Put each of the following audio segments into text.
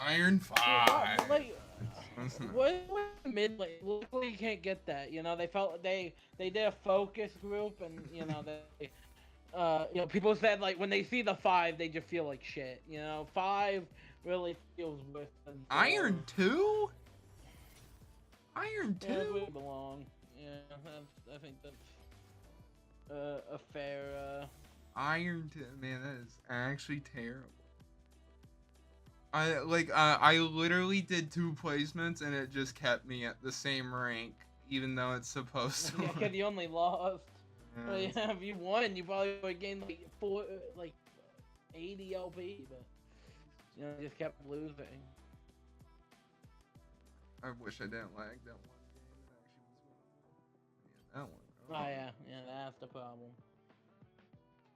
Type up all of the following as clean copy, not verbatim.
Iron 5. Like, what mid lane? Luckily, you can't get that. You know, they did a focus group, and people said like when they see the 5, they just feel like shit. You know, 5 really feels worse than 4. Iron 2? Iron Yeah, that's where 2? it belong. Yeah, I think that's a fair. Iron 2, man, that is actually terrible. I literally did 2 placements and it just kept me at the same rank, even though it's supposed to. Yeah, because you only lost. Well, Yeah, yeah, if you won, you probably would gain like 80 LP, but just kept losing. I wish I didn't lag that one game. It actually was. Yeah, that one. Oh yeah, that's the problem.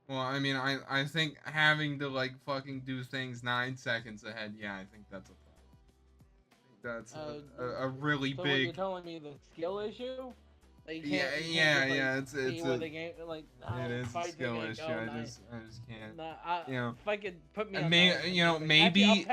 Well, I mean, I think having to like fucking do things 9 seconds ahead. Yeah, I think that's a problem. That's a really so big. what you're telling me the skill issue? Like you Yeah, can't yeah, just, yeah. like, It's see where the game it is a fights are skill gonna issue. go. I just can't. Nah, You know, if I could put me and on maybe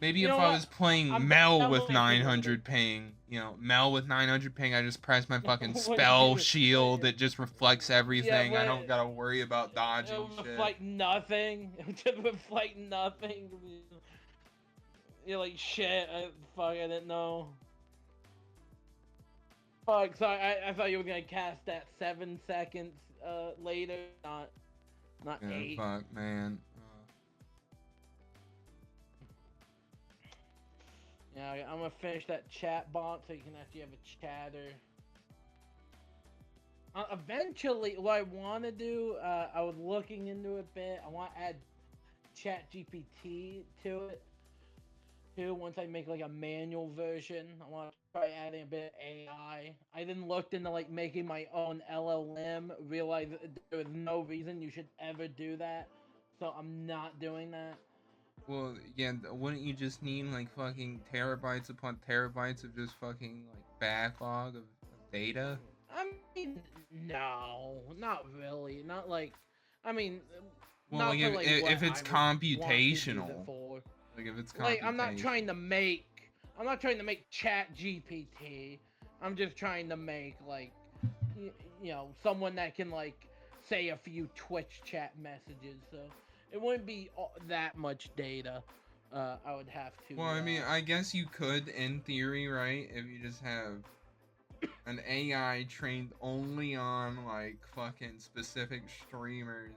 maybe you if know I what? was playing I'm Mel with downloading people 900 ping, Mel with 900 ping, I just press my fucking What spell you- shield that just reflects everything. I what don't gotta worry about dodging it would shit. reflect nothing. It would just reflect nothing. You're like shit. I didn't know. Fuck, sorry, I thought you were gonna cast that 7 seconds later, not Yeah, 8. fuck, man. Yeah, I'm gonna finish that chat bot so you can actually have a chatter. Eventually, what I want to do, I was looking into it a bit. I want to add Chat GPT to it too. Once I make like a manual version, I want to try adding a bit of AI. I then looked into like making my own LLM. Realized that there is no reason you should ever do that, so I'm not doing that. Well, yeah, wouldn't you just need like fucking terabytes upon terabytes of just fucking like backlog of data? I mean, no, not really. Not like, I mean, Well, not like for like what if it's I would want to use it computational, for. like if it's Like, computational. I'm not trying to make Chat GPT. I'm just trying to make like, someone that can like say a few Twitch chat messages. So it wouldn't be that much data. I would have to. Well, I mean, I guess you could, in theory, right? If you just have an AI trained only on like fucking specific streamers.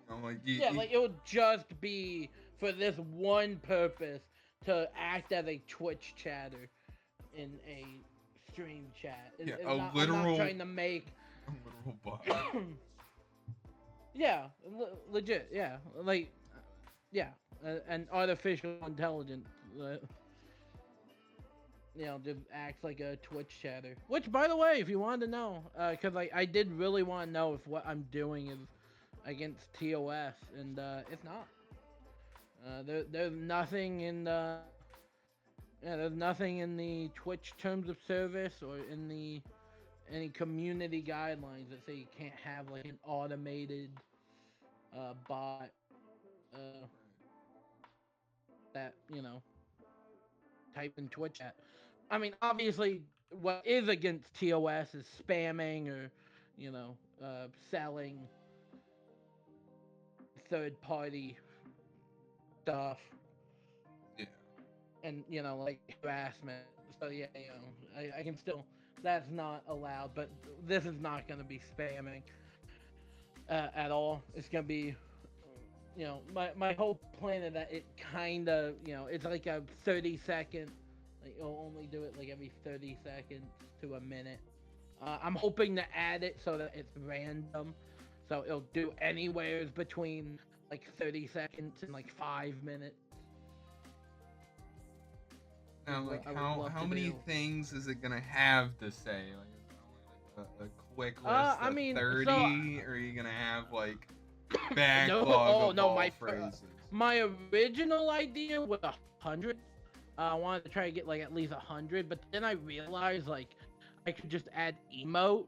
Like like it would just be for this one purpose to act as a Twitch chatter in a stream chat. I'm not trying to make a literal bot. yeah, legit, yeah, like yeah, an artificial intelligence. Just acts like a Twitch chatter. Which, by the way, if you wanted to know, because I did really want to know if what I'm doing is against TOS, and it's not. There's nothing in there's nothing in the Twitch terms of service or in the any community guidelines that say you can't have like an automated bot that type in Twitch chat. I mean, obviously, what is against TOS is spamming or selling third party stuff. Yeah. And like harassment. So yeah, I can still. That's not allowed, but this is not going to be spamming at all. It's going to be, my whole plan is that it kind of, it's like a 30-second. Like you'll only do it like every 30 seconds to a minute. I'm hoping to add it so that it's random, so it'll do anywhere between like 30 seconds and like 5 minutes. Now, like, how many things is it gonna have to say? Like, is it only like a quick list of 30, or are you gonna have like backlog of all phrases? My original idea was 100. I wanted to try to get like at least 100, but then I realized like I could just add emotes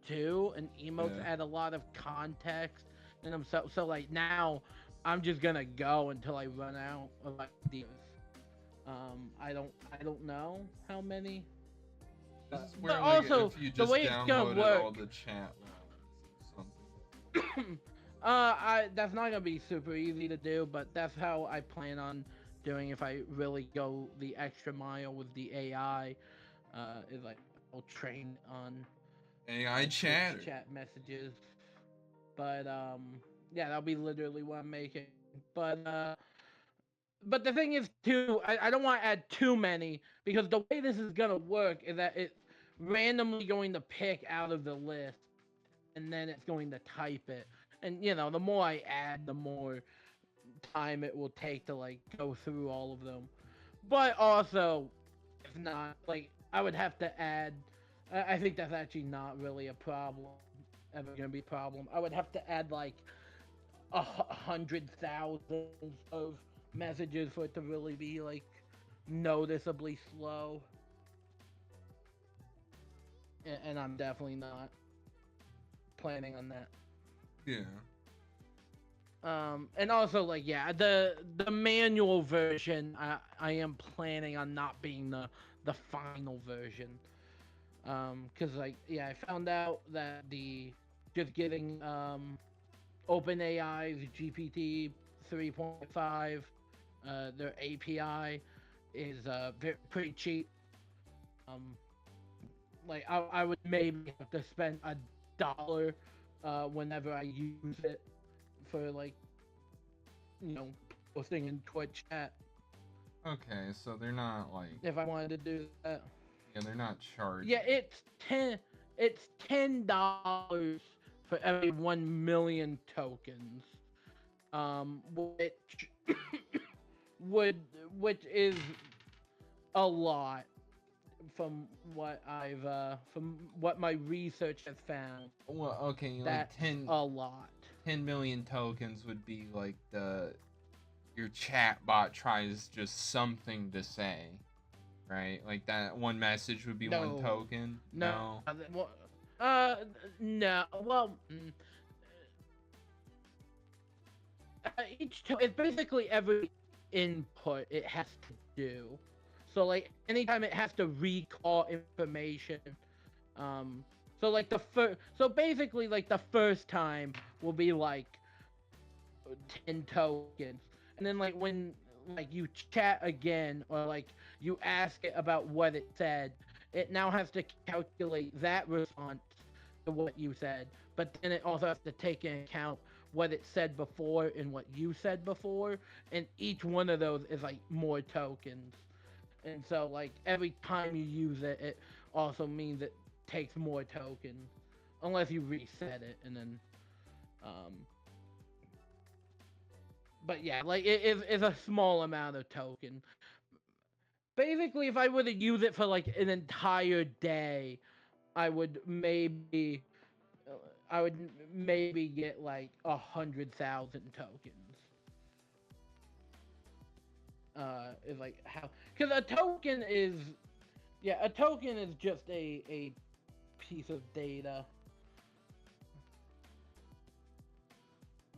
too, and emotes add a lot of context, and so like now I'm just gonna go until I run out of ideas. I don't know how many. This is But where, like, also if you the just way it's gonna downloaded work. all the chat logs or something. That's not gonna be super easy to do, but that's how I plan on doing if I really go the extra mile with the AI. Is like I'll train on AI Twitch chatter. chat messages. But yeah, that'll be literally what I'm making. But uh, but the thing is too, I don't want to add too many because the way this is gonna work is that it's randomly going to pick out of the list and then it's going to type it. And you know, the more I add, the more time it will take to like go through all of them. But also, if not, like I would have to add. I think that's actually not really a problem. Ever gonna be a problem? I would have to add like 100,000 of messages for it to really be like noticeably slow. And I'm definitely not planning on that. Yeah. And also like yeah, the manual version I am planning on not being the final version. Cause like yeah, I found out that the just getting OpenAI's GPT 3.5 their API is pretty cheap. Um, like I would maybe have to spend $1 whenever I use it for like you know posting in Twitch chat Okay, so they're not like, if I wanted to do that. yeah, they're not charging. Yeah, it's $10 for every 1 million tokens. Which would which is a lot from what my research has found. Well, okay, like That's a lot. 10 million tokens would be like your chat bot tries just something to say, right? Like that one message would be one No, token. no, No. well, no. Well, it's basically every input it has to do. So like anytime it has to recall information, so like so basically like the first time will be like 10 tokens, and then like when like you chat again or like you ask it about what it said, it now has to calculate that response to what you said, but then it also has to take into account what it said before and what you said before, and each one of those is like more tokens. And so like every time you use it, it also means it takes more tokens, unless you reset it and then um. But yeah, like it's a small amount of token. Basically, if I were to use it for like an entire day, I would maybe I would maybe get like 100,000 tokens. Is like how because a token is yeah, a token is just a piece of data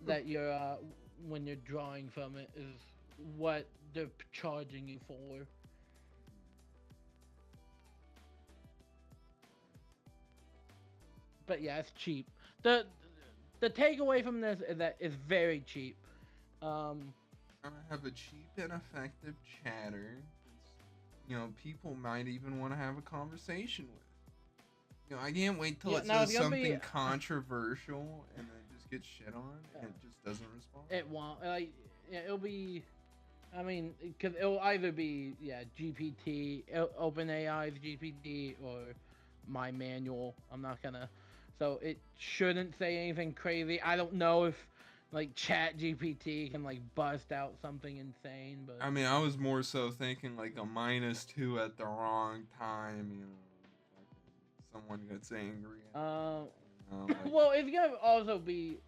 that you're when you're drawing from it is what they're charging you for. But yeah, it's cheap. The takeaway from this is that it's very cheap. Um, I have a cheap and effective chatter. People might even want to have a conversation with. I can't wait till yeah, it now says it's gonna something be. controversial and then just gets shit on and it just doesn't respond. It won't. Like, yeah, it'll be. I mean, because it'll either be yeah GPT, OpenAI's GPT, or my manual. I'm not gonna. So it shouldn't say anything crazy. I don't know if like Chat GPT can like bust out something insane, but I mean, I was more so thinking like a -2 at the wrong time, someone gets angry. Like, well, it's gonna also be.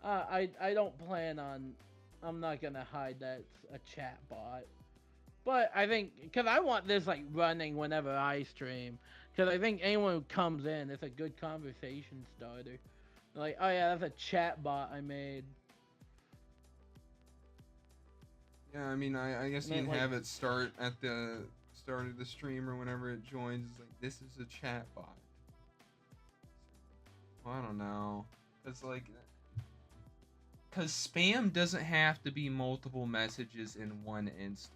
I don't plan on. I'm not gonna hide that it's a chat bot. But I think because I want this like running whenever I stream. Because I think anyone who comes in, it's a good conversation starter. Like, oh yeah, that's a chat bot I made. Yeah, I mean, I guess you can have it start at the start of the stream or whenever it joins. It's like, this is a chat bot. Well, I don't know. It's like, because spam doesn't have to be multiple messages in one instance.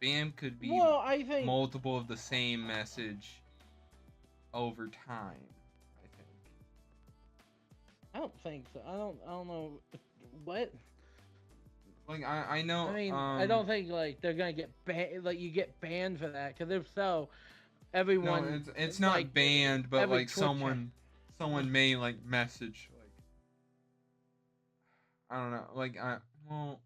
Spam could be I think multiple of the same message over time. I don't think so. I don't know what. Like I know. I mean, I don't think like they're gonna get banned. Like you get banned for that, because if so, everyone. No, it's not like, banned, but like someone may like message like, I don't know, like I don't know.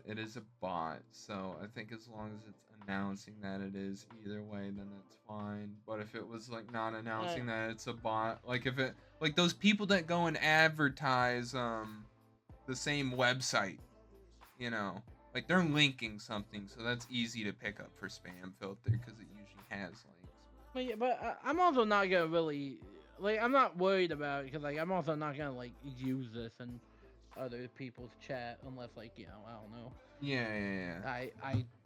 It is a bot, so I think as long as it's announcing that it is either way, then that's fine. But if it was like not announcing that it's a bot, like if it like those people that go and advertise the same website, you know, like they're linking something, so that's easy to pick up for spam filter because it usually has links. But I'm also not gonna really like. I'm not worried about it because like I'm also not gonna like use this in other people's chat unless like I don't know. Yeah.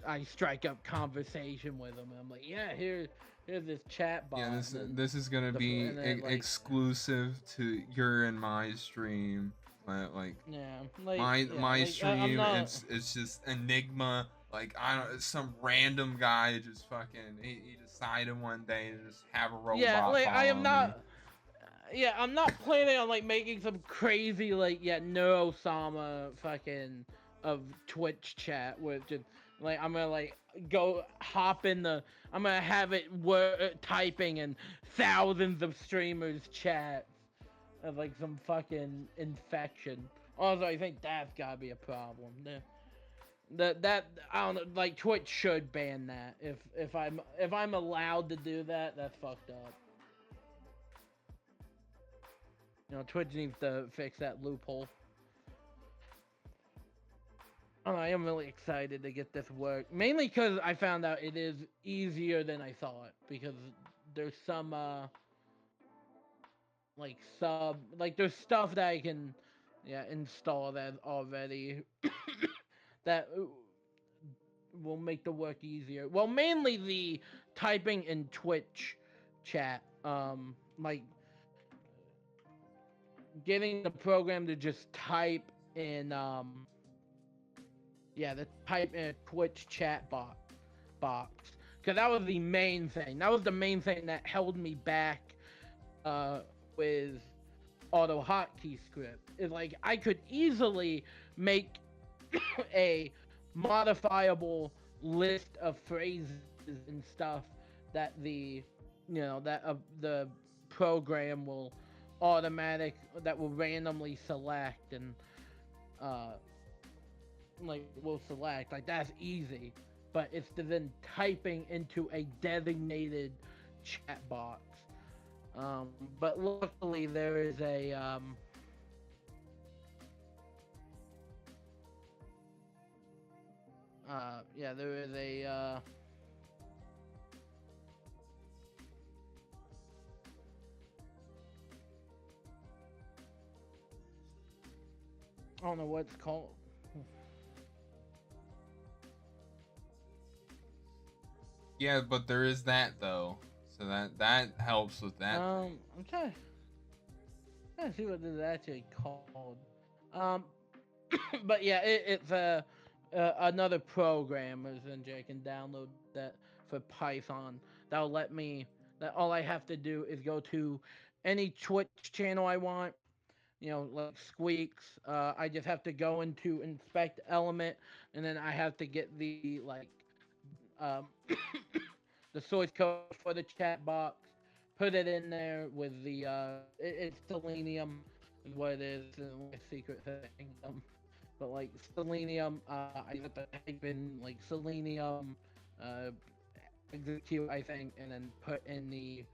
I strike up conversation with them and I'm like, yeah, here's this chat bot. Yeah, this is gonna be exclusive to your and my stream. Like my stream, it's just Enigma. Like I don't, some random guy just fucking he decided one day to just have a robot. Yeah, like I am not. Me. Yeah, I'm not planning on like making some crazy like Neurosama fucking of Twitch chat with just like I'm gonna like go hop in the. I'm gonna have it typing in thousands of streamers' chats of like some fucking infection. Also, I think that's gotta be a problem. That I don't know. Like Twitch should ban that. If I'm allowed to do that, that's fucked up. Twitch needs to fix that loophole. I am really excited to get this work, mainly because I found out it is easier than I thought. Because there's some there's stuff that I can install that already that will make the work easier. Well, mainly the typing in Twitch chat, like getting the program to just type in the type in a Twitch chat box, because that was the main thing. That was the main thing that held me back with auto hotkey script. Is like I could easily make a modifiable list of phrases and stuff that the program will randomly select and will select. Like that's easy, but it's then typing into a designated chat box. But luckily there is a there is a I don't know what it's called. Yeah, but there is that though, so that helps with that. I'm trying to see what this is actually called. But yeah, it's another program, and I can download that for Python. That'll let me. That all I have to do is go to any Twitch channel I want. Like Squeaks. I just have to go into inspect element, and then I have to get the the source code for the chat box, put it in there with the it's Selenium is what it is, a secret thing. But like Selenium, I have to type in like Selenium, execute I think, and then put in the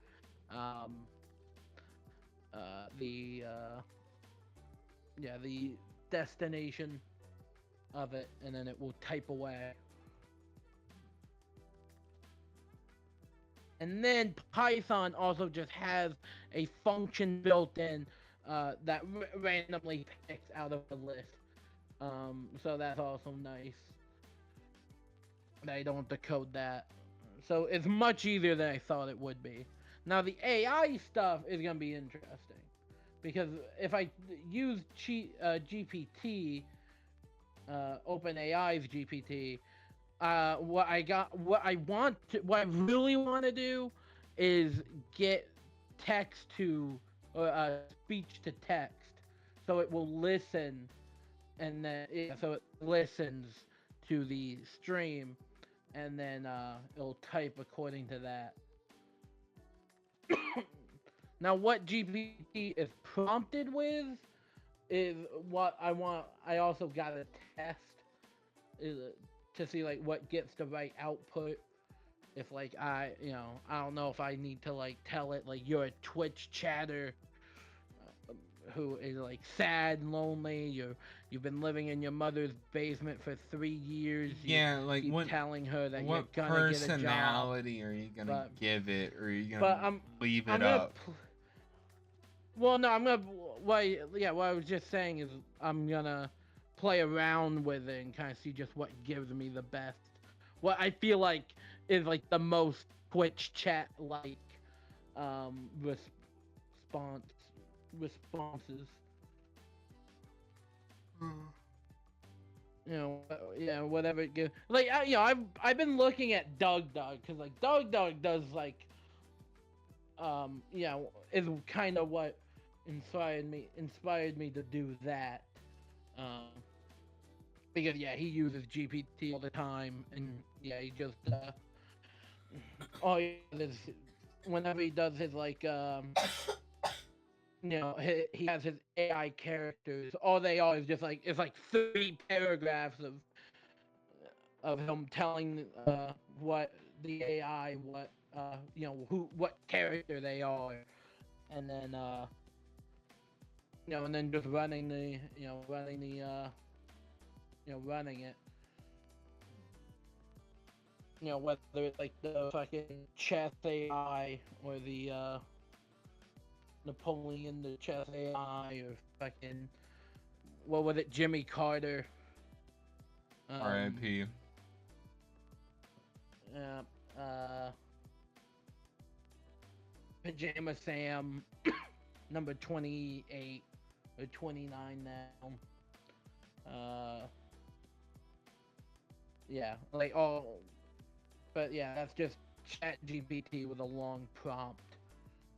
destination of it, and then it will type away. And then Python also just has a function built in that randomly picks out of the list. So that's also nice. I don't have to code that. So it's much easier than I thought it would be. Now the AI stuff is gonna be interesting because if I use GPT, OpenAI's GPT, what I really want to do is get text to speech to text, so it will listen, and then so it listens to the stream, and then it'll type according to that. Now, what GPT is prompted with is what I want. I also got to test is to see like what gets the right output. If like I don't know if I need to like tell it like you're a Twitch chatter who is like sad and lonely. You've been living in your mother's basement for 3 years. You Yeah, like keep telling her that you're what gonna get a job. personality are you gonna give it, or are you gonna But leave I'm it up? Well, no, I'm gonna. What I was just saying is I'm gonna play around with it and kind of see just what gives me the best. What I feel like is like the most Twitch chat like response responses. Yeah, whatever it gives. Like, I've been looking at Doug because like Doug does like, is kind of what inspired me to do that. Um, because yeah, he uses GPT all the time, and yeah, he just oh yeah, whenever he does his like he has his AI characters. All they are is just like it's like 3 paragraphs of him telling what the AI what character they are, and then and then just running it. Whether it's like the fucking chess AI or the Napoleon the chess AI or fucking what was it, Jimmy Carter. R.I.P. Uh, Pajama Sam, number 28 or 29 now. Yeah, like all, but yeah, that's just Chat GPT with a long prompt,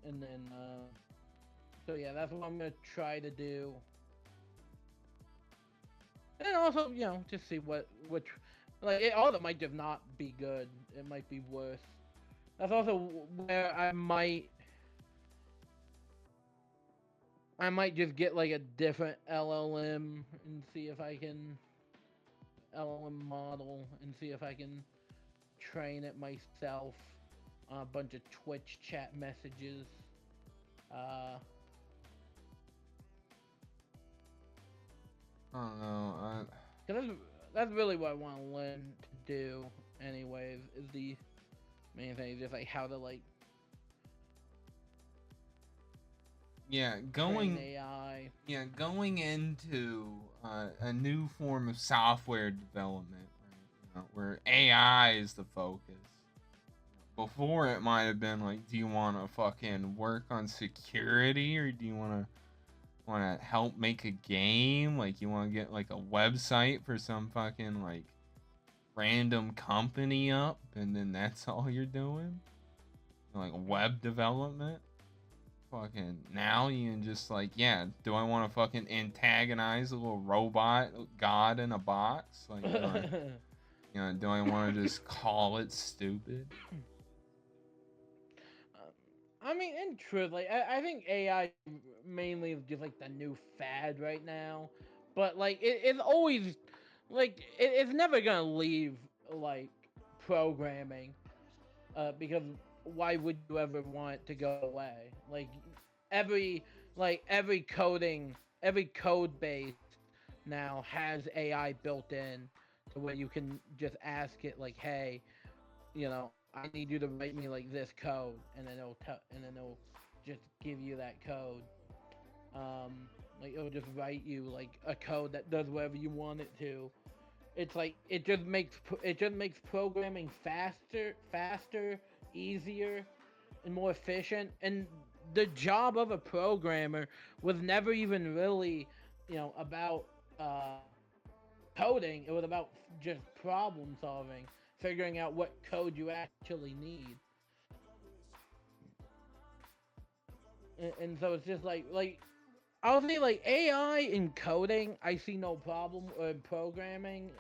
and then so yeah, that's what I'm gonna try to do, and also just see which like all of it might just not be good. It might be worse. That's also where I might just get like a different LLM and see if I can LLM model and see if I can train it myself on a bunch of Twitch chat messages. Uh, I don't know. Cause that's really what I want to learn to do. Anyways, is the main thing, just like how to like going AI. Yeah, going into a new form of software development, where AI is the focus. Before it might have been like, do you want to fucking work on security, or do you want to help make a game? Like, you want to get like a website for some fucking like random company up, and then that's all you're doing, like web development. Fucking now you can just like, yeah, do I want to fucking antagonize a little robot god in a box? Like, do I want to just call it stupid? I mean, in truth, like I think AI mainly is just like the new fad right now, but like it's always like it's never gonna leave like programming, because why would you ever want it to go away? Every every code base now has AI built in to where you can just ask it like, hey, I need you to write me like this code, and then it'll just give you that code. Like it'll just write you like a code that does whatever you want it to. It's like it just makes programming faster, easier, and more efficient. And the job of a programmer was never even really, about uh, coding. It was about just problem solving, figuring out what code you actually need. And so it's just like I'll say like AI in coding, I see no problem. Or in programming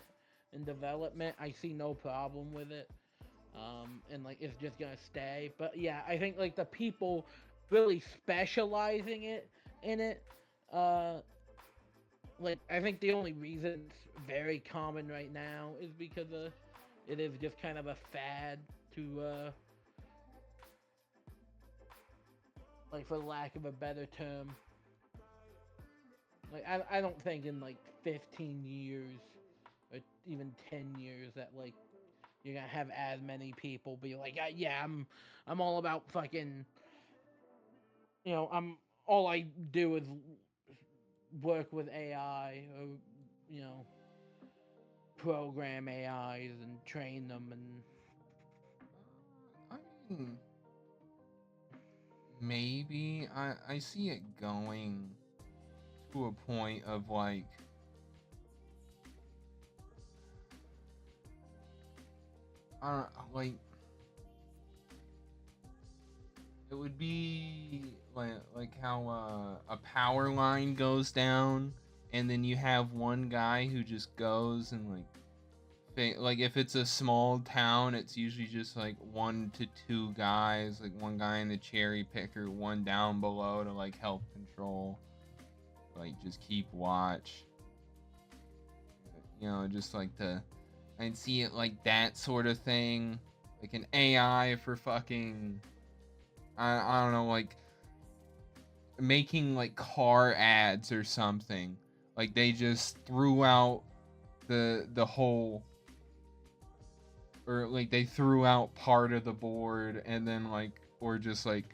and development, I see no problem with it. And like it's just gonna stay. But yeah, I think like the people really specializing it, uh, like I think the only reason it's very common right now is because it is just kind of a fad to like for lack of a better term. Like I don't think in like 15 years or even 10 years that like you're gonna have as many people be like, yeah, I'm all about fucking, I'm all I do is work with AI or you know program AIs and train them and I mean, maybe I see it going to a point of like, I don't like, it would be like how a power line goes down, and then you have one guy who just goes and like if it's a small town, it's usually just like 1 to 2 guys, like one guy in the cherry picker, one down below to like help control, like just keep watch. Just like I'd see it like that sort of thing, like an AI for fucking, I don't know, like making like car ads or something. Like they just threw out the whole, or like they threw out part of the board, and then like, or just like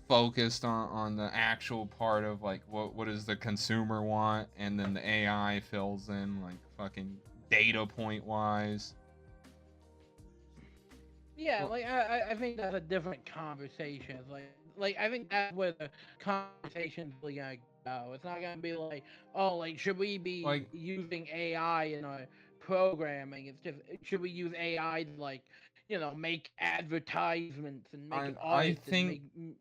focused on the actual part of like what does the consumer want, and then the AI fills in like fucking data point wise. yeah, Well, like I think that's a different conversation. Like I think that's where the conversation's really gonna go. It's not gonna be like, oh, like should we be like using AI in our programming? It's just should we use AI to like, make advertisements and make I art and think, you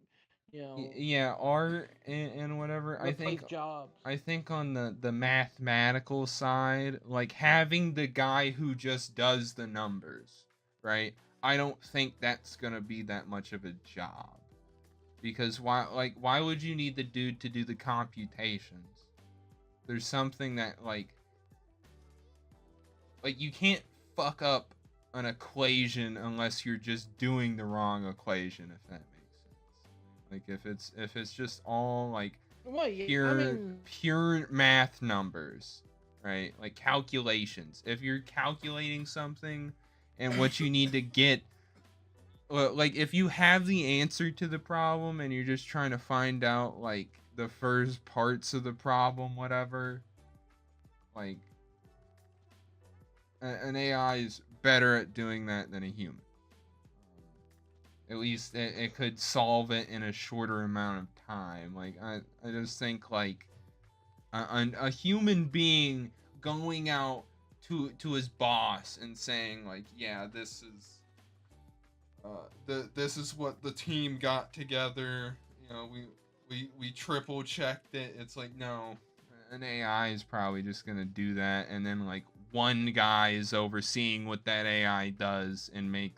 know, yeah, art and whatever. replace jobs. I think on the mathematical side, like having the guy who just does the numbers, right? I don't think that's gonna be that much of a job, because why would you need the dude to do the computations? There's something that like you can't fuck up an equation unless you're just doing the wrong equation, if that makes sense. Like if it's just all like Well, yeah, I pure mean, pure math numbers, right? Like calculations. If you're calculating something and what you need to get, like if you have the answer to the problem and you're just trying to find out like the first parts of the problem, whatever, like an AI is better at doing that than a human. At least it could solve it in a shorter amount of time. Like I just think like a human being going out to his boss and saying like, yeah, this is what the team got together. We triple checked it. It's like, no, an AI is probably just gonna do that, and then like one guy is overseeing what that AI does and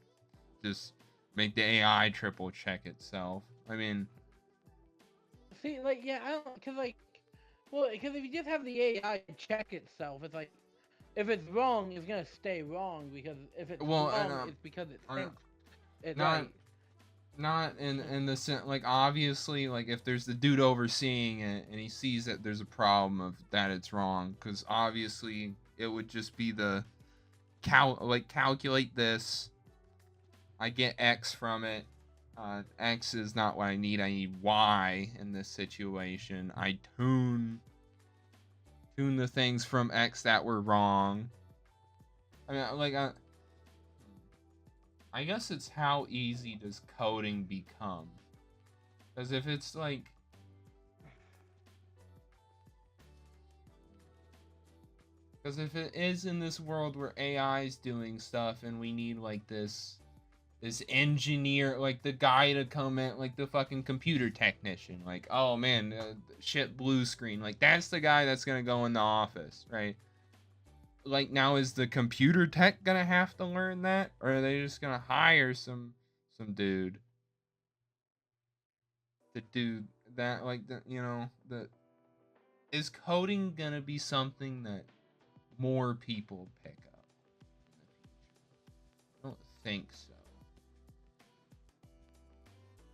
just make the AI triple check itself. I mean, see, like, yeah, I don't, cause like, well, because if you just have the AI check itself, it's like, if it's wrong, it's gonna stay wrong because if it's well, and wrong, it's because it thinks it's not right. not in the sense, like obviously, like if there's the dude overseeing it and he sees that there's a problem of that it's wrong, because obviously it would just be the calculate this, I get X from it, X is not what I need Y in this situation. I tune the things from X that were wrong. I mean, like, I guess it's how easy does coding become? Because if it's like, because if it is in this world where AI is doing stuff and we need like this engineer, like the guy to come in, like the fucking computer technician, like, oh man, shit, blue screen, like that's the guy that's gonna go in the office, right? Like, now is the computer tech gonna have to learn that, or are they just gonna hire some dude to do that? Like, the is coding gonna be something that more people pick up in the future? I don't think so.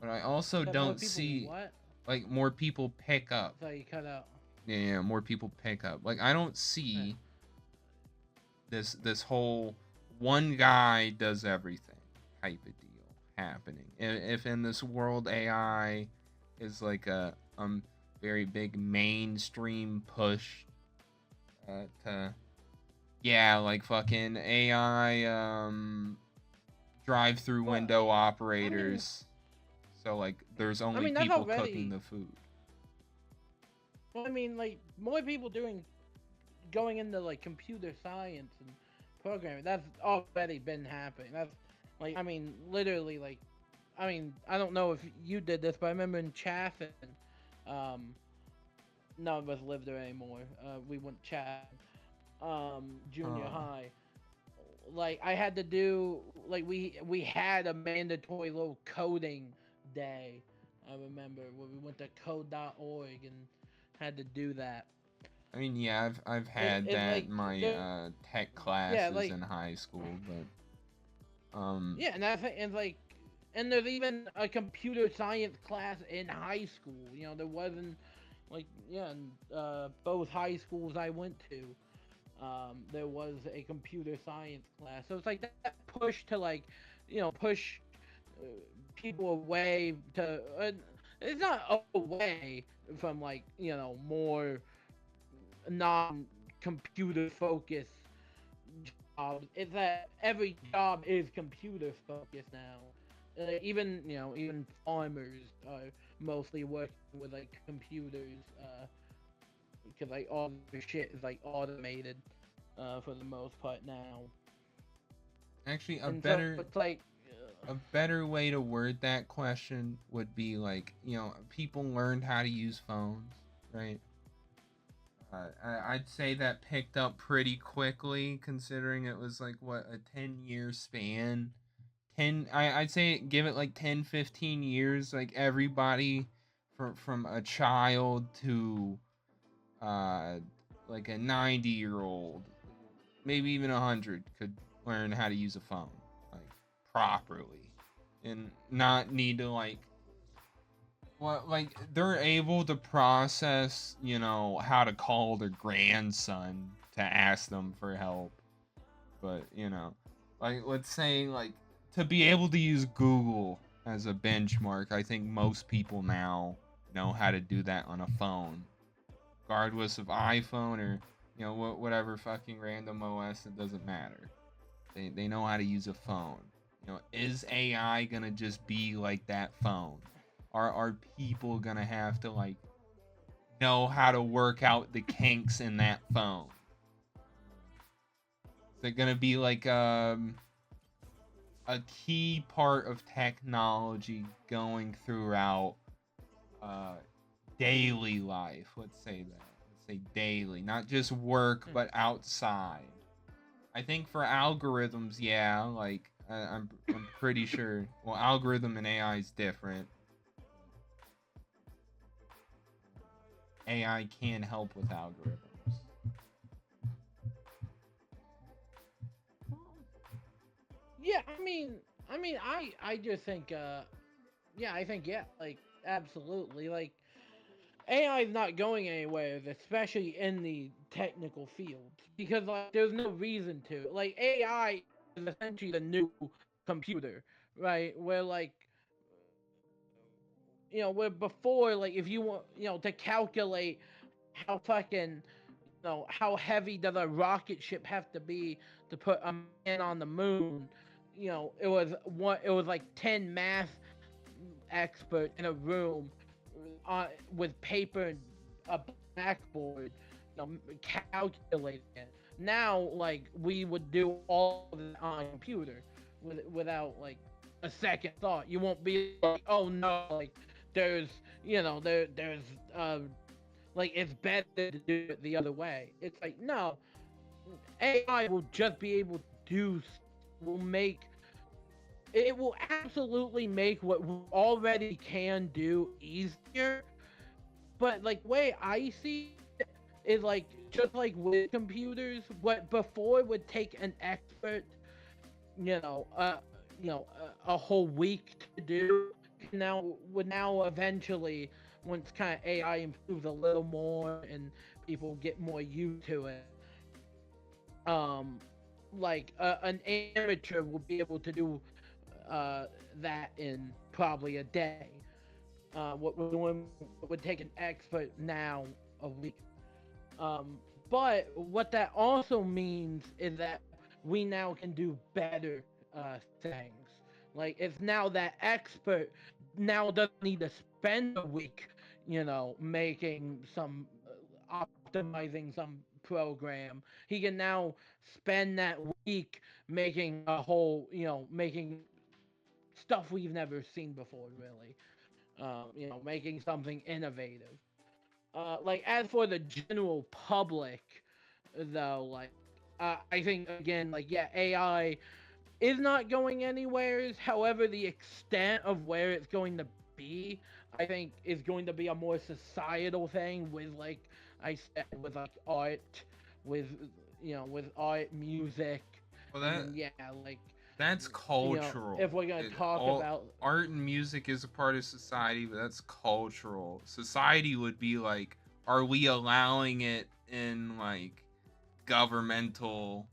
But I also don't see what? like more people pick up. So you cut out. Yeah, more people pick up. Like, I don't see this whole one guy does everything type of deal happening. If in this world AI is like a very big mainstream push to, yeah, like fucking AI drive through window operators. So like there's only people cooking the food. Well, I mean, like, more people going into like computer science and programming. That's already been happening. That's like, I mean, literally, like, I mean, I don't know if you did this, but I remember in Chaffin, none of us live there anymore. We went Chaffin, junior high. Like, I had to do, like, we had a mandatory little coding day. I remember where we went to code.org and had to do that. I mean, yeah, I've had that like, in my tech classes in high school, but yeah, and like, and there's even a computer science class in high school. You know, there wasn't like, yeah, both high schools I went to, there was a computer science class. So it's like that push to, like, push people away to. It's not away from, like, more non-computer focused jobs. It's that every job is computer focused now. Even farmers are mostly working with like computers, because like all the shit is like automated, for the most part now. Actually, a better way to word that question would be like, people learned how to use phones, right? I'd say that picked up pretty quickly, considering it was like, what, a 10-year span. I'd say give it like 10, 15 years, like everybody from a child to like a 90-year-old, maybe even 100, could learn how to use a phone like properly and not need to like, well, like they're able to process, how to call their grandson to ask them for help. But, like, let's say, like, to be able to use Google as a benchmark, I think most people now know how to do that on a phone, regardless of iPhone or, whatever fucking random OS. It doesn't matter. They know how to use a phone. Is AI gonna just be like that phone? Are people gonna have to like know how to work out the kinks in that phone? Is it gonna be like a key part of technology going throughout daily life? Let's say that. Let's say daily, not just work, but outside. I think for algorithms, yeah, like I'm pretty sure. Well, algorithm and AI is different. AI can help with algorithms. Yeah, I just think, yeah, I think, yeah, like, absolutely, like, AI is not going anywhere, especially in the technical fields, because like there's no reason to. Like, AI is essentially the new computer, right? Where like where before, like, if you want, to calculate how fucking, how heavy does a rocket ship have to be to put a man on the moon, it was like 10 math experts in a room, with paper and a blackboard, calculating it. Now, like, we would do all of it on a computer without, like, a second thought. You won't be like, oh no, like, there's, there's, like, it's better to do it the other way. It's like, no, AI will just be able to will make, it will absolutely make what we already can do easier. But, like, way I see it is, like, just like with computers, what before would take an expert, you know, uh, a whole week to do, now eventually, once kind of AI improves a little more and people get more used to it, um, like, an amateur will be able to do, that in probably a day. What we're doing would take an expert now a week. Um, but what that also means is that we now can do better, things. Like, if now that expert now doesn't need to spend a week, making some, optimizing some program. He can now spend that week making a whole, making stuff we've never seen before, really. Making something innovative. Like, as for the general public, though, like, I think, again, like, yeah, AI is not going anywhere. However, the extent of where it's going to be, I think, is going to be a more societal thing with, like I said, with, like, art, with, with art, music, Well, and then, yeah, like, that's cultural. if we're gonna talk about art and music is a part of society, but that's cultural. Society would be like, are we allowing it in, like, governmental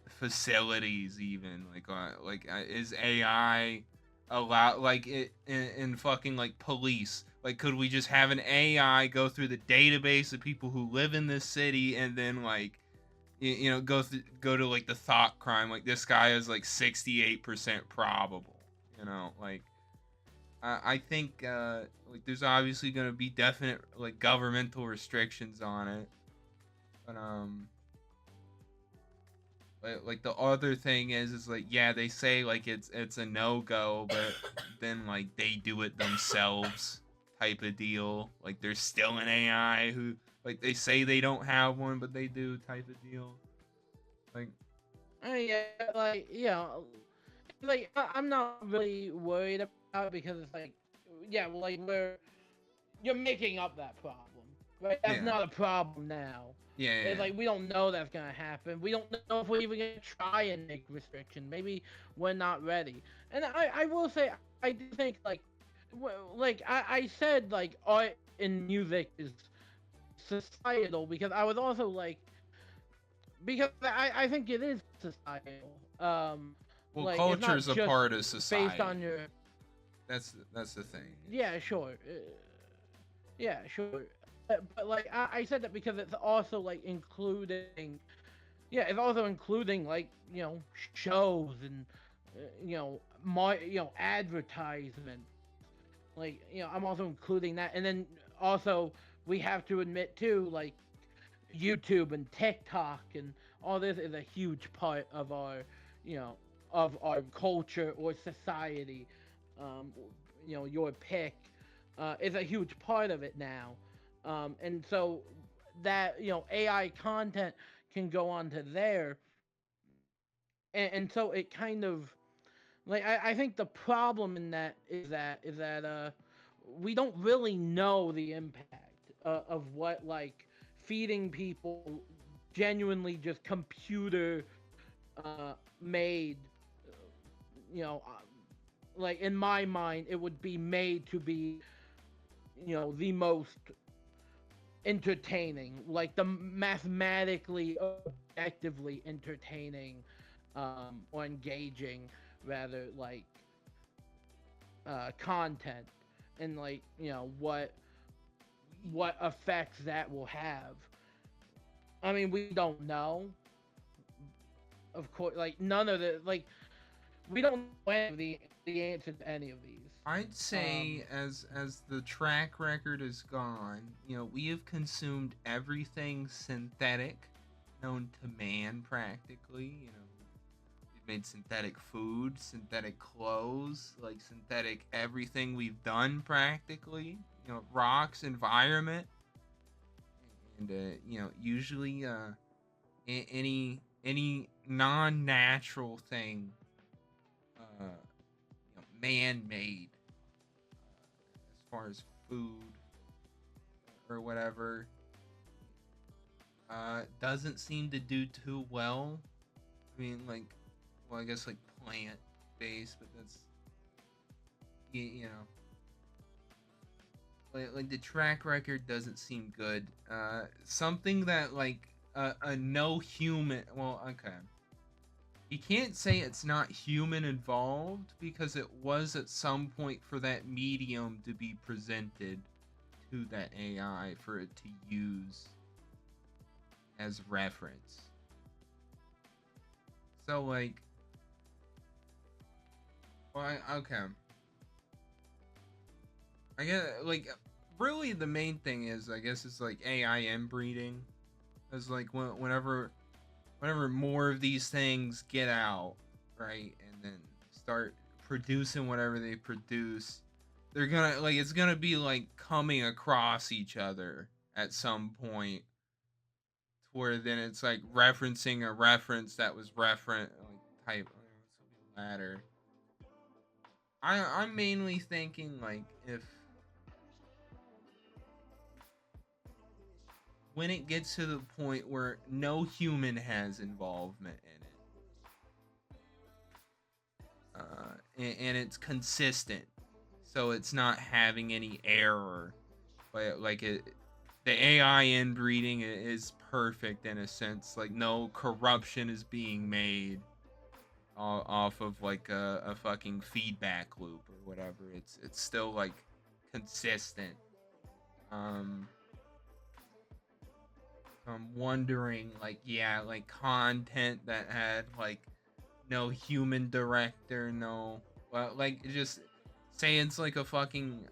facilities, even, is AI allow, like, it in fucking, like, police? Like, could we just have an AI go through the database of people who live in this city, and then, like, go to, like, the thought crime, like, this guy is, like, 68% probable, like, I think, like, there's obviously going to be definite, like, governmental restrictions on it, but like, the other thing is like, yeah, they say, like, it's a no-go, but then, like, they do it themselves, type of deal. Like, there's still an AI who, like, they say they don't have one, but they do, type of deal. Like, yeah, like, like, I'm not really worried about it, because it's like, yeah, well, like, you're making up that problem, right? That's yeah, not a problem now. yeah, It's like, we don't know that's gonna happen. We don't know if we're even gonna try and make restriction. Maybe we're not ready. And I will say, I do think, like, like, I said, like, art and music is societal, because I was also like, because I think it is societal. well, Like, it's culture not is a just part of society. based on your. That's the thing. Yeah, sure. Yeah, sure. But, like, I said that because it's also, like, including. Yeah, it's also including, like, shows and, advertisement. Like, I'm also including that, and then also we have to admit too, like, YouTube and TikTok and all this is a huge part of our, of our culture or society. Um, your pick, is a huge part of it now, and so that, AI content can go onto there, and so it kind of, like, I think the problem in that is that we don't really know the impact, of what, like, feeding people genuinely just computer, made, you know uh, like, in my mind it would be made to be, the most entertaining, like the mathematically objectively entertaining, or engaging, rather, like, content, and like what effects that will have. I mean, we don't know. Of course, like none of we don't know any of the answer to any of these. I'd say as the track record is gone, we have consumed everything synthetic known to man practically. We've made synthetic food, synthetic clothes, like synthetic everything we've done practically. Rocks, environment, and usually any non-natural thing, man-made, as far as food or whatever, doesn't seem to do too well. I mean, I guess like plant-based, but that's like the track record doesn't seem good. Something that like a no human. Well, okay. You can't say it's not human involved because it was at some point for that medium to be presented to that AI for it to use as reference. So like, well, okay. I guess like really the main thing is I guess it's like AI inbreeding. It's like whenever more of these things get out, right, and then start producing whatever they produce, they're gonna like it's gonna be like coming across each other at some point, to where then it's like referencing a reference that was referent like type ladder. I'm mainly thinking like if when it gets to the point where no human has involvement in it, and it's consistent, so it's not having any error, but like the AI inbreeding is perfect in a sense, like no corruption is being made off of like a fucking feedback loop or whatever. It's still like consistent. um I'm wondering, like, yeah, like content that had like no human director, no, well, like just say it's like a fucking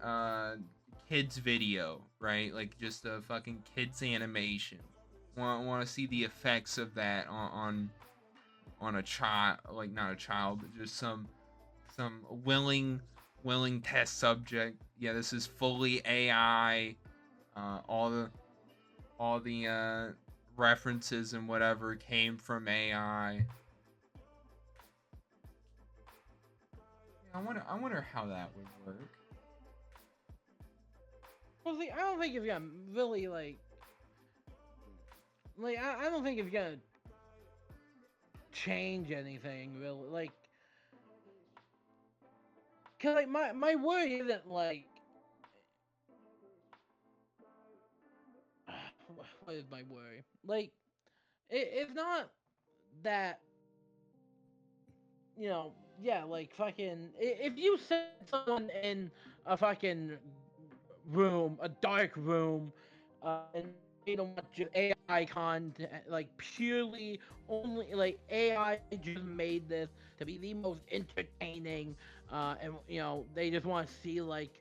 kids video, right? Like just a fucking kids animation. Want to see the effects of that on a child, like not a child, but just some willing test subject. Yeah, this is fully AI. All the references and whatever came from AI. Yeah, I wonder how that would work. Well, see, I don't think it's gonna really I don't think it's gonna change anything really. Like, cause like my worry isn't like what is my worry? Like, it's not that yeah, like fucking. If you set someone in a fucking room, a dark room, and made them watch just AI content, like purely only like AI just made this to be the most entertaining, and they just want to see like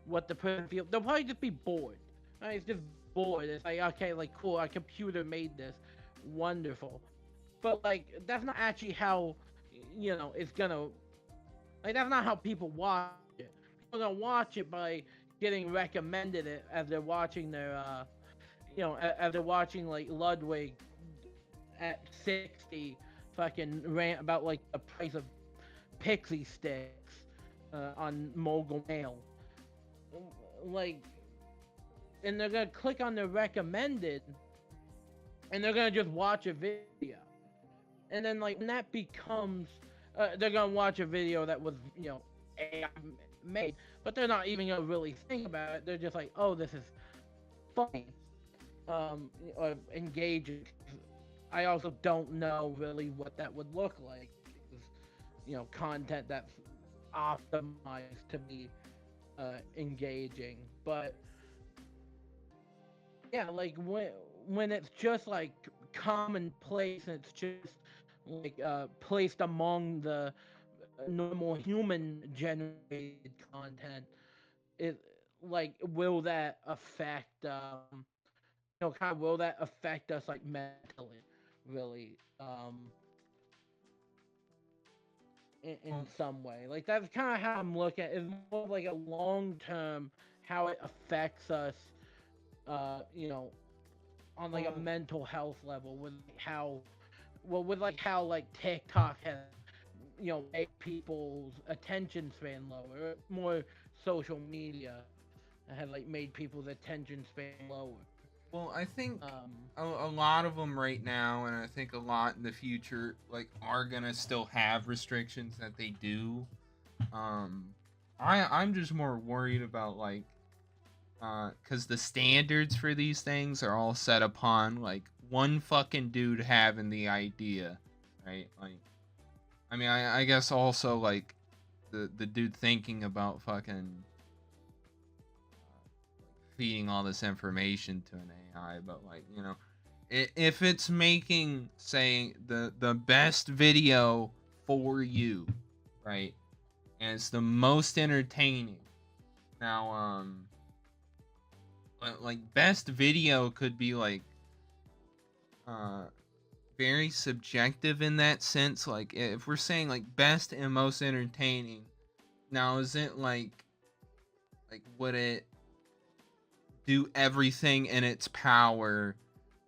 what the person feels. They'll probably just be bored. Right? It's just bored. It's like okay, like cool, our computer made this, wonderful. But like that's not actually how it's gonna like that's not how people watch it. People don't watch it by getting recommended it as they're watching their as they're watching like Ludwig at 60 fucking rant about like the price of pixie sticks on Mogul Mail. Like, and they're gonna click on the recommended and they're gonna just watch a video. And then like when that becomes they're gonna watch a video that was AI made, but they're not even gonna really think about it. They're just like, oh, this is funny, or engaging. I also don't know really what that would look like. Content that's optimized to be engaging. But yeah, like when it's just like commonplace and it's just like placed among the normal human generated content, it like will that affect kind of will that affect us like mentally, really, in Well, some way. Like that's kind of how I'm looking at it. It's more like a long term how it affects us, on like a well, mental health level with like how with like how like TikTok has made people's attention span lower. More social media has like made people's attention span lower. well, I think Um, a lot of them right now, and I think a lot in the future, like, are gonna still have restrictions that they do. Um, I'm just more worried about like, because the standards for these things are all set upon like one fucking dude having the idea, right? Like, I mean, I guess also like the dude thinking about fucking feeding all this information to an AI, but like, if it's making, say, the best video for you, right, and it's the most entertaining. Now, like best video could be like uh very subjective in that sense. Like if we're saying like best and most entertaining, now is it like would it do everything in its power,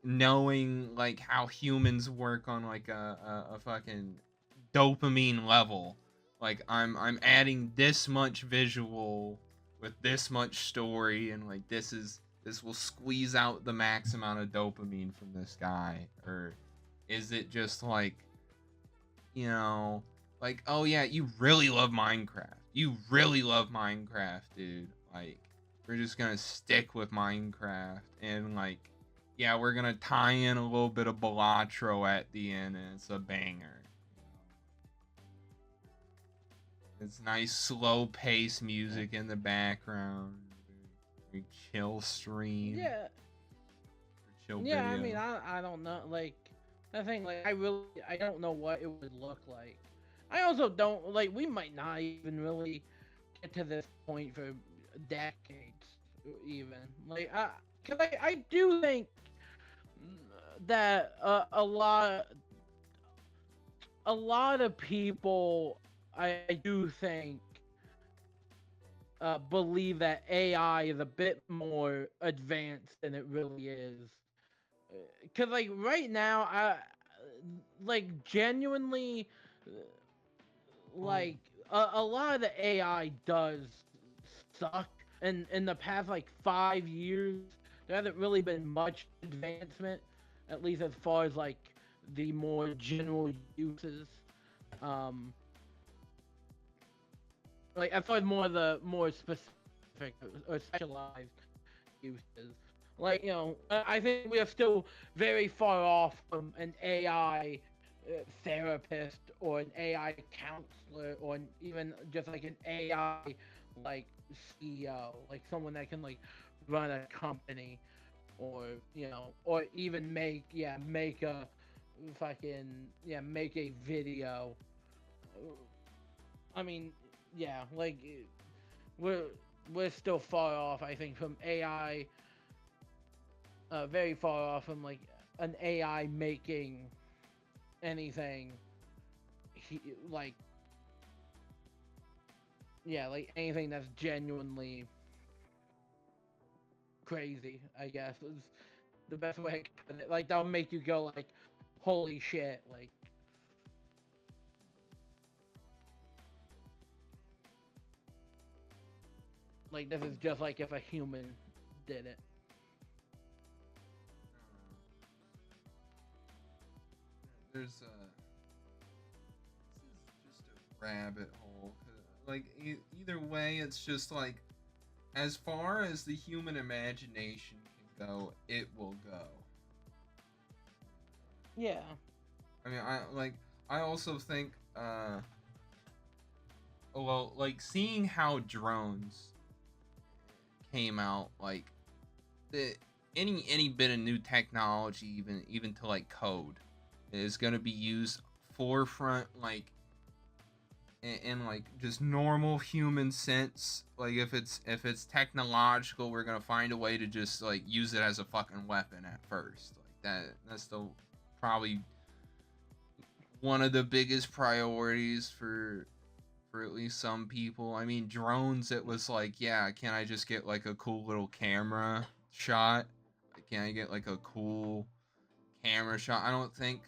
knowing like how humans work on like a fucking dopamine level? Like I'm adding this much visual with this much story, and like this will squeeze out the max amount of dopamine from this guy. Or is it just like, like, oh yeah, you really love Minecraft. You really love Minecraft, dude. Like, we're just gonna stick with Minecraft, and like, yeah, we're gonna tie in a little bit of Balatro at the end, and it's a banger. It's nice, slow pace music in the background. Very chill stream. yeah, Chill yeah. I mean, video. I don't know. Like, I think like I don't know what it would look like. I also don't like. We might not even really get to this point for decades, even. Like, cause I do think that a lot of people I do think believe that AI is a bit more advanced than it really is. Cause like right now, I like genuinely Oh, like a lot of the AI does suck. And in the past like 5 years, there hasn't really been much advancement, at least as far as like the more general uses. Um, like as far as more of the more specific or specialized uses. Like I think we are still very far off from an AI therapist or an AI counselor or even just like an AI like CEO, like someone that can like run a company or or even make a fucking make a video. I mean, yeah, like we're we're still far off, I think, from AI, very far off from like an AI making anything, like like anything that's genuinely crazy. I guess is the best way I can put it. Like that'll make you go like, holy shit! Like this is just like if a human did it. there's this is just a rabbit hole. Like either way, it's just like as far as the human imagination can go, it will go. Yeah. I mean, I also think well, like seeing how drones came out, like any bit of new technology, even to like code, is gonna be used forefront, like in like just normal human sense. Like if it's technological, we're gonna find a way to just like use it as a fucking weapon at first. Like that's still probably one of the biggest priorities for at least some people. I mean, drones, it was like, yeah, can I just get like a cool little camera shot? Can I get like a cool camera shot? I don't think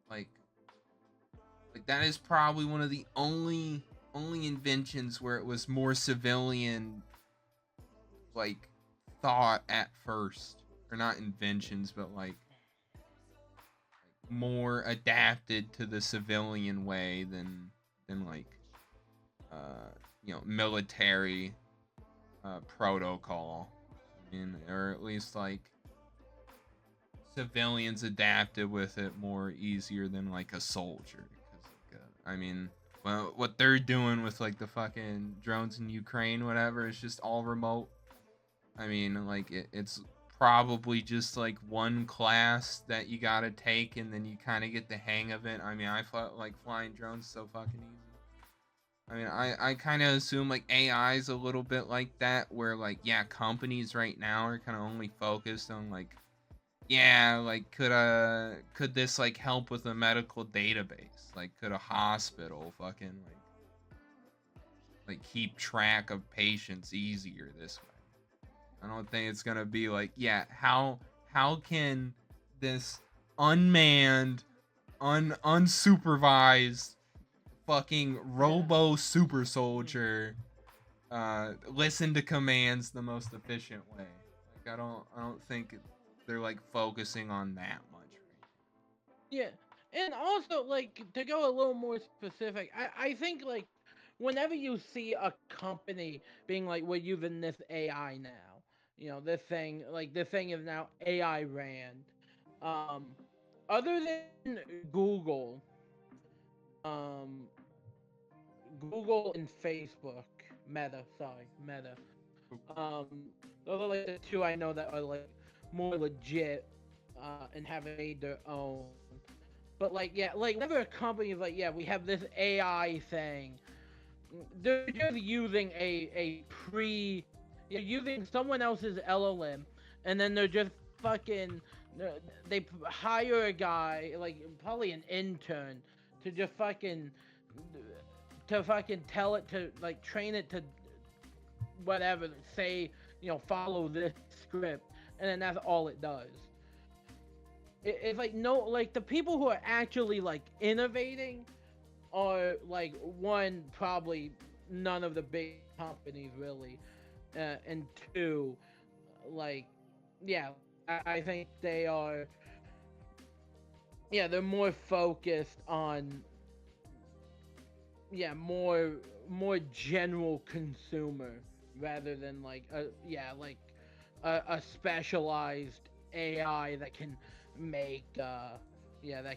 like that is probably one of the only inventions where it was more civilian like thought at first, or not inventions, but like more adapted to the civilian way than like military protocol. I mean, or at least like civilians adapted with it more easier than like a soldier. Because like, I mean, well, what they're doing with like the fucking drones in Ukraine, whatever, is just all remote. I mean, like it's probably just like one class that you gotta take, and then you kind of get the hang of it. I mean, I felt like flying drones so fucking easy. I mean, I kind of assume like AI is a little bit like that, where like, yeah, companies right now are kind of only focused on like, yeah, like could this like help with a medical database? Like could a hospital fucking like keep track of patients easier this way? I don't think it's gonna be like, yeah, how can this unmanned, unsupervised fucking robo super soldier listen to commands the most efficient way? Like I don't think they're like focusing on that much right Yeah, and also like to go a little more specific, I think like whenever you see a company being like, we're using this AI now, this thing is now AI ran. Um, Other than um, Google and Facebook, Meta. now. Those are like the two I know that are like more legit, and have made their own. But like, yeah, like whenever a company is like, yeah, we have this AI thing, they're just using you're using someone else's LLM, and then they're just fucking, they hire a guy, like probably an intern, to just fucking tell it to like train it to whatever, say, follow this script, and then that's all it does. It's like, no, like the people who are actually like innovating are like, one, probably none of the big companies really, and two, like, yeah, I think they are, yeah, they're more focused on, yeah, more general consumer, rather than like a specialized AI that can make that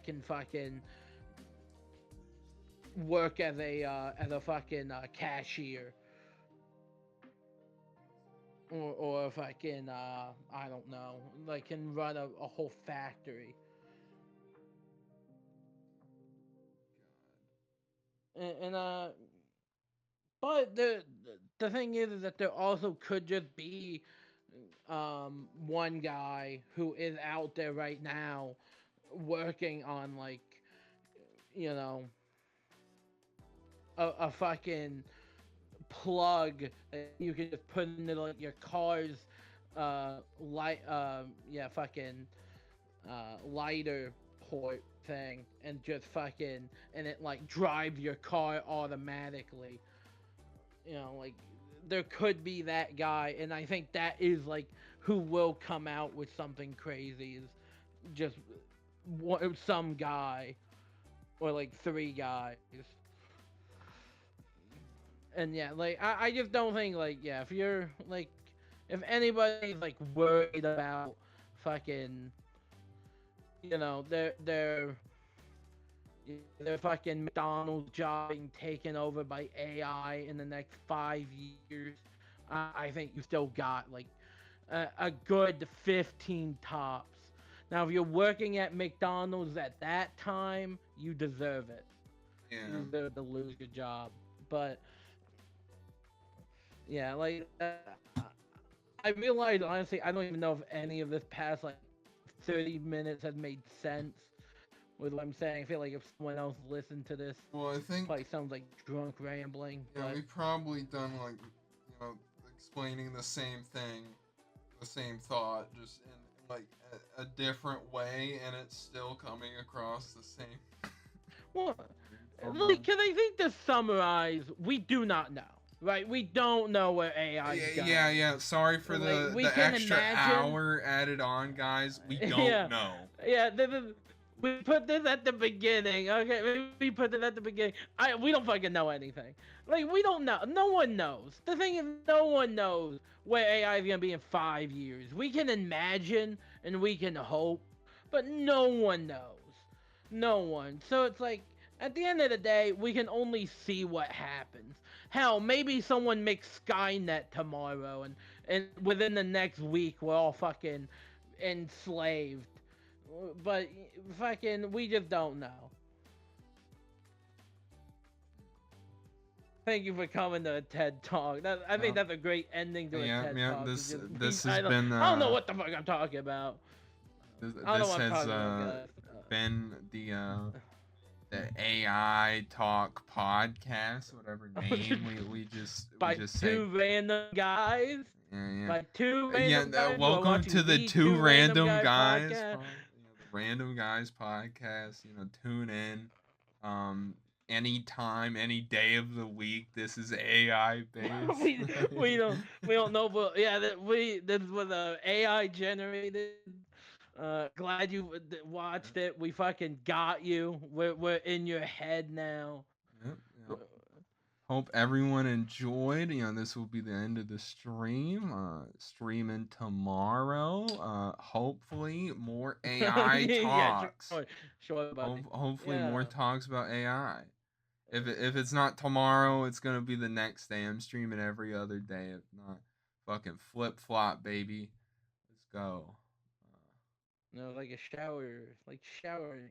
can fucking work as a fucking cashier, or fucking I don't know, like can run a whole factory. And but the thing is that there also could just be one guy who is out there right now working on like, you know a fucking plug that you can just put into like your car's light fucking lighter port thing, and just fucking, and it like drives your car automatically. Like there could be that guy, and I think that is like who will come out with something crazy, is just some guy, or like three guys. And yeah, like I just don't think, like, yeah, if you're like, if anybody's like worried about fucking, their fucking McDonald's job being taken over by AI in the next 5 years, I think you still got like a good 15 tops. Now, if you're working at McDonald's at that time, you deserve it. Yeah. You deserve to lose your job. But yeah, like I realized honestly, I don't even know if any of this past like 30 minutes has made sense with what I'm saying. I feel like if someone else listened to this, Well, I think probably sounds like drunk rambling. yeah, But we probably done like explaining the same thing, the same thought, just in like a different way, and it's still coming across the same. well, like, can I think to summarize, we do not know. Right, we don't know where AI is going. Yeah. Sorry for like, the extra hour added on, guys. We don't know. Yeah, we put this at the beginning. Okay, we put it at the beginning. We don't fucking know anything. Like, we don't know. No one knows. The thing is, no one knows where AI is gonna be in 5 years. We can imagine and we can hope, but no one knows. No one. So it's like, at the end of the day, we can only see what happens. Hell, maybe someone makes Skynet tomorrow, and within the next week, we're all fucking enslaved. But fucking, we just don't know. Thank you for coming to a TED Talk. I think that's a great ending to a TED Talk. This has been. I don't know what the fuck I'm talking about. This has been the AI Talk podcast, whatever name we just two random guys. Yeah. By two random guys. Welcome to the two random guys. The Random Guys podcast. Tune in. Anytime, any day of the week. This is AI based. we don't know, but yeah, this was AI generated. Glad you watched it. We fucking got you. We're in your head now. Yep. Hope everyone enjoyed. This will be the end of the stream. Streaming tomorrow. Hopefully more AI talks. Yeah, sure hopefully more talks about AI. If it's not tomorrow, it's gonna be the next day. I'm streaming every other day. If not, fucking flip flop, baby. Let's go. No, like a shower, like showering.